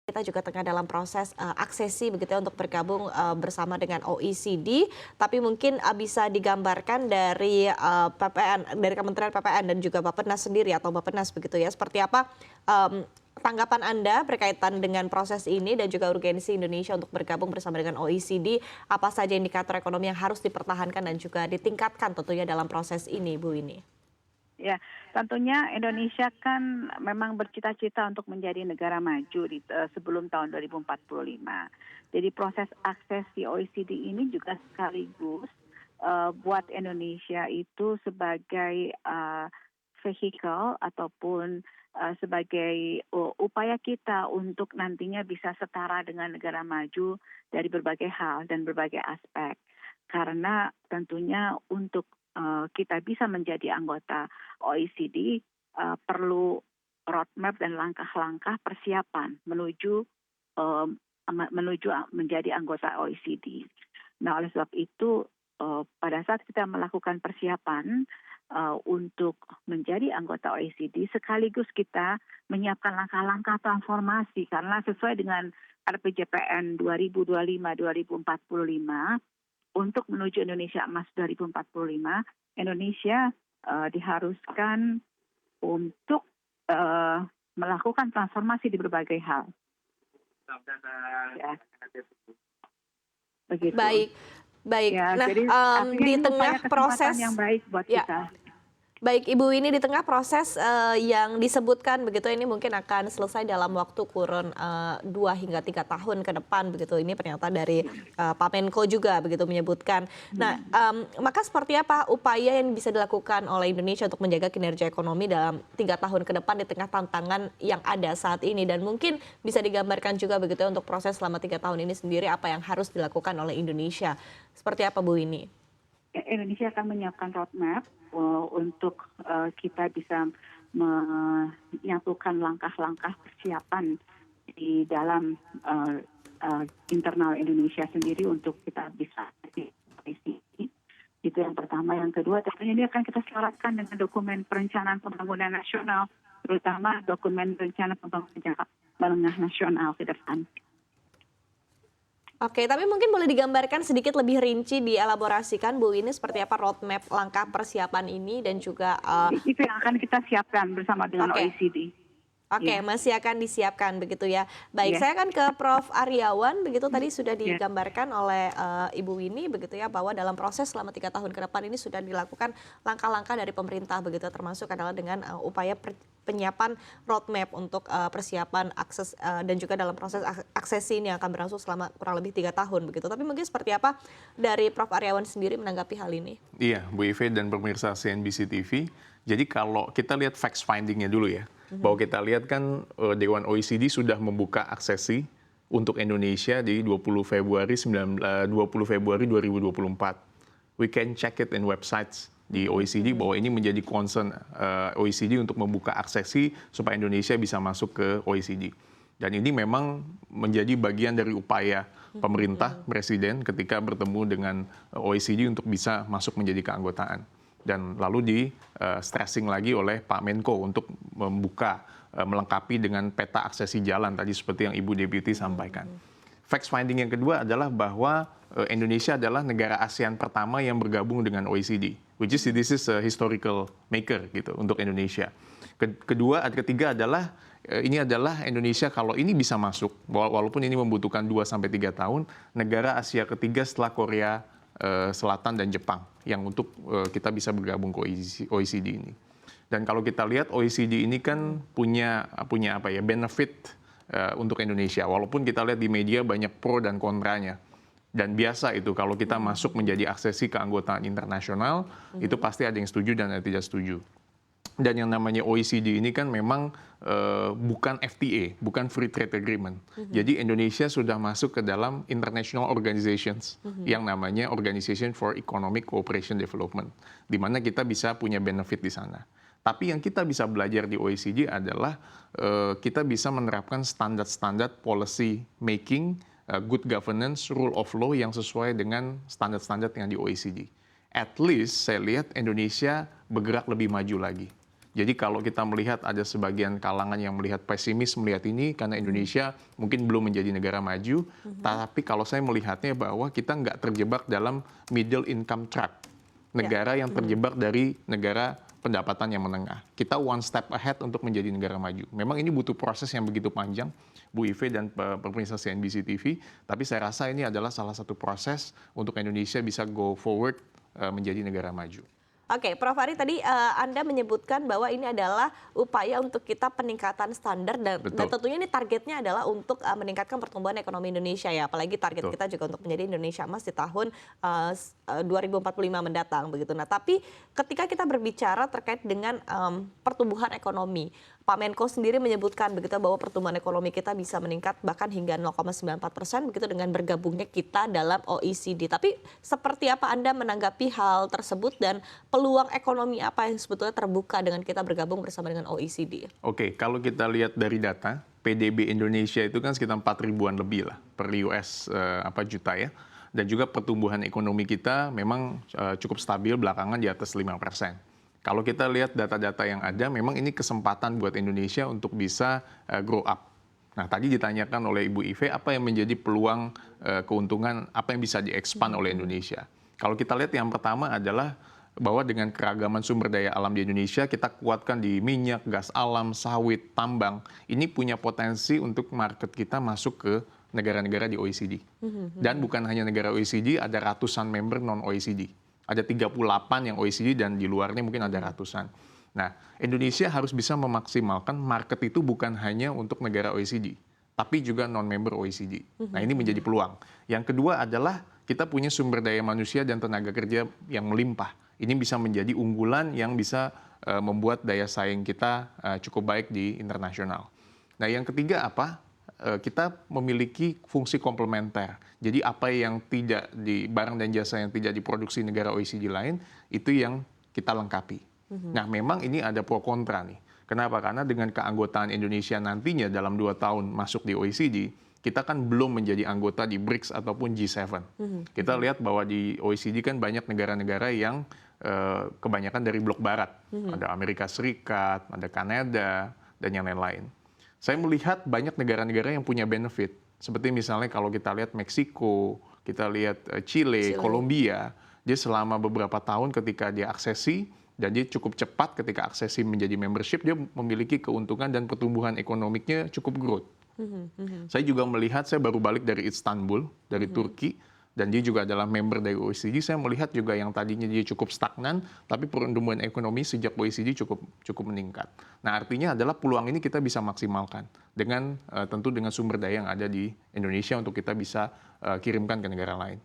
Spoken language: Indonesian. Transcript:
kita juga tengah dalam proses aksesi begitu ya untuk bergabung bersama dengan OECD, tapi mungkin bisa digambarkan dari PPN, dari Kementerian PPN dan juga Bappenas sendiri atau Bappenas begitu ya, seperti apa tanggapan Anda berkaitan dengan proses ini dan juga urgensi Indonesia untuk bergabung bersama dengan OECD, apa saja indikator ekonomi yang harus dipertahankan dan juga ditingkatkan tentunya dalam proses ini, Bu Winnie? Ya, tentunya Indonesia kan memang bercita-cita untuk menjadi negara maju sebelum tahun 2045. Jadi proses akses di OECD ini juga sekaligus buat Indonesia itu sebagai vehicle ataupun sebagai upaya kita untuk nantinya bisa setara dengan negara maju dari berbagai hal dan berbagai aspek. Karena tentunya untuk kita bisa menjadi anggota OECD perlu roadmap dan langkah-langkah persiapan menuju menjadi anggota OECD. Nah, oleh sebab itu pada saat kita melakukan persiapan untuk menjadi anggota OECD, sekaligus kita menyiapkan langkah-langkah transformasi karena sesuai dengan RPJPN 2025-2045 untuk menuju Indonesia Emas 2045, Indonesia diharuskan untuk melakukan transformasi di berbagai hal. Ya. Begitu. Baik, baik. Ya, nah, jadi di tengah proses yang baik buat ya. kita. Baik Ibu, ini di tengah proses yang disebutkan begitu ini mungkin akan selesai dalam waktu kurun 2 hingga 3 tahun ke depan begitu. Ini pernyataan dari Pak Menko juga begitu menyebutkan. Nah, maka seperti apa upaya yang bisa dilakukan oleh Indonesia untuk menjaga kinerja ekonomi dalam 3 tahun ke depan di tengah tantangan yang ada saat ini, dan mungkin bisa digambarkan juga begitu ya untuk proses selama 3 tahun ini sendiri apa yang harus dilakukan oleh Indonesia. Seperti apa Bu ini? Indonesia akan menyiapkan roadmap untuk kita bisa menyatukan langkah-langkah persiapan di dalam internal Indonesia sendiri untuk kita bisa isi. Itu yang pertama. Yang kedua, tentunya ini akan kita syaratkan dengan dokumen perencanaan pembangunan nasional, terutama dokumen rencana pembangunan jangka menengah nasional ke depan. Oke, tapi mungkin boleh digambarkan sedikit lebih rinci, dielaborasikan Bu ini seperti apa roadmap langkah persiapan ini dan juga itu yang akan kita siapkan bersama dengan OECD. Oke, masih akan disiapkan begitu ya. Baik, saya akan ke Prof. Aryawan, begitu tadi sudah digambarkan oleh Ibu Winnie begitu ya, bahwa dalam proses selama 3 tahun ke depan ini sudah dilakukan langkah-langkah dari pemerintah begitu, termasuk adalah dengan upaya penyiapan roadmap untuk persiapan akses dan juga dalam proses aksesi ini yang akan berlangsung selama kurang lebih 3 tahun begitu. Tapi mungkin seperti apa dari Prof. Aryawan sendiri menanggapi hal ini? Iya, Bu Ive dan pemirsa CNBC TV. Jadi kalau kita lihat facts finding-nya dulu ya, bahwa kita lihat kan Dewan OECD sudah membuka aksesi untuk Indonesia di 20 Februari 2024. We can check it in websites di OECD bahwa ini menjadi concern OECD untuk membuka aksesi supaya Indonesia bisa masuk ke OECD. Dan ini memang menjadi bagian dari upaya pemerintah, Presiden ketika bertemu dengan OECD untuk bisa masuk menjadi keanggotaan. Dan lalu di stressing lagi oleh Pak Menko untuk membuka, melengkapi dengan peta aksesi jalan tadi seperti yang Ibu Deputi sampaikan. Facts finding yang kedua adalah bahwa Indonesia adalah negara ASEAN pertama yang bergabung dengan OECD, which is this is a historical maker gitu untuk Indonesia. Ketiga adalah ini adalah Indonesia kalau ini bisa masuk, walaupun ini membutuhkan 2-3 tahun, negara Asia ketiga setelah Korea Selatan dan Jepang yang untuk kita bisa bergabung ke OECD ini. Dan kalau kita lihat OECD ini kan punya apa ya, benefit untuk Indonesia. Walaupun kita lihat di media banyak pro dan kontranya. Dan biasa itu kalau kita masuk menjadi aksesi keanggotaan internasional, itu pasti ada yang setuju dan ada yang tidak setuju. Dan yang namanya OECD ini kan memang bukan FTA, bukan Free Trade Agreement. Jadi Indonesia sudah masuk ke dalam international organizations yang namanya Organization for Economic Cooperation Development, di mana kita bisa punya benefit di sana. Tapi yang kita bisa belajar di OECD adalah kita bisa menerapkan standar-standar policy making, good governance, rule of law yang sesuai dengan standar-standar yang di OECD. At least saya lihat Indonesia bergerak lebih maju lagi. Jadi kalau kita melihat ada sebagian kalangan yang melihat pesimis melihat ini karena Indonesia mungkin belum menjadi negara maju, tapi kalau saya melihatnya bahwa kita nggak terjebak dalam middle income trap, negara yang terjebak dari negara pendapatan yang menengah. Kita one step ahead untuk menjadi negara maju. Memang ini butuh proses yang begitu panjang, Bu Ive dan pemirsa CNBC TV, tapi saya rasa ini adalah salah satu proses untuk Indonesia bisa go forward menjadi negara maju. Oke, Prof. Ari tadi Anda menyebutkan bahwa ini adalah upaya untuk kita peningkatan standar dan tentunya ini targetnya adalah untuk meningkatkan pertumbuhan ekonomi Indonesia ya, apalagi target kita juga untuk menjadi Indonesia Emas di tahun 2045 mendatang begitu. Nah, tapi ketika kita berbicara terkait dengan pertumbuhan ekonomi, Pak Menko sendiri menyebutkan begitu bahwa pertumbuhan ekonomi kita bisa meningkat bahkan hingga 0,94% begitu dengan bergabungnya kita dalam OECD. Tapi seperti apa Anda menanggapi hal tersebut dan peluang ekonomi apa yang sebetulnya terbuka dengan kita bergabung bersama dengan OECD? Oke, kalau kita lihat dari data, PDB Indonesia itu kan sekitar 4 ribuan lebih lah per US juta ya. Dan juga pertumbuhan ekonomi kita memang cukup stabil belakangan di atas 5%. Kalau kita lihat data-data yang ada, memang ini kesempatan buat Indonesia untuk bisa grow up. Nah, tadi ditanyakan oleh Ibu Ive, apa yang menjadi peluang keuntungan, apa yang bisa di-expand oleh Indonesia. Kalau kita lihat yang pertama adalah bahwa dengan keragaman sumber daya alam di Indonesia, kita kuatkan di minyak, gas alam, sawit, tambang, ini punya potensi untuk market kita masuk ke negara-negara di OECD. Dan bukan hanya negara OECD, ada ratusan member non-OECD. Ada 38 yang OECD dan di luarnya mungkin ada ratusan. Nah, Indonesia harus bisa memaksimalkan market itu bukan hanya untuk negara OECD, tapi juga non-member OECD. Nah, ini menjadi peluang. Yang kedua adalah kita punya sumber daya manusia dan tenaga kerja yang melimpah. Ini bisa menjadi unggulan yang bisa membuat daya saing kita cukup baik di internasional. Nah, yang ketiga apa? Kita memiliki fungsi komplementer. Jadi apa yang tidak di barang dan jasa yang tidak diproduksi negara OECD lain, itu yang kita lengkapi. Nah, memang ini ada pro kontra nih. Kenapa? Karena dengan keanggotaan Indonesia nantinya dalam 2 tahun masuk di OECD, kita kan belum menjadi anggota di BRICS ataupun G7. Kita lihat bahwa di OECD kan banyak negara-negara yang kebanyakan dari blok barat. Ada Amerika Serikat, ada Kanada, dan yang lain-lain. Saya melihat banyak negara-negara yang punya benefit. Seperti misalnya kalau kita lihat Meksiko, kita lihat Chile, Kolombia, dia selama beberapa tahun ketika dia aksesi, dan dia cukup cepat ketika aksesi menjadi membership, dia memiliki keuntungan dan pertumbuhan ekonomiknya cukup growth. Saya juga melihat, saya baru balik dari Istanbul, dari Turki, dan dia juga adalah member dari OECD. Saya melihat juga yang tadinya dia cukup stagnan, tapi pertumbuhan ekonomi sejak OECD cukup meningkat. Nah, artinya adalah peluang ini kita bisa maksimalkan dengan tentu dengan sumber daya yang ada di Indonesia untuk kita bisa kirimkan ke negara lain.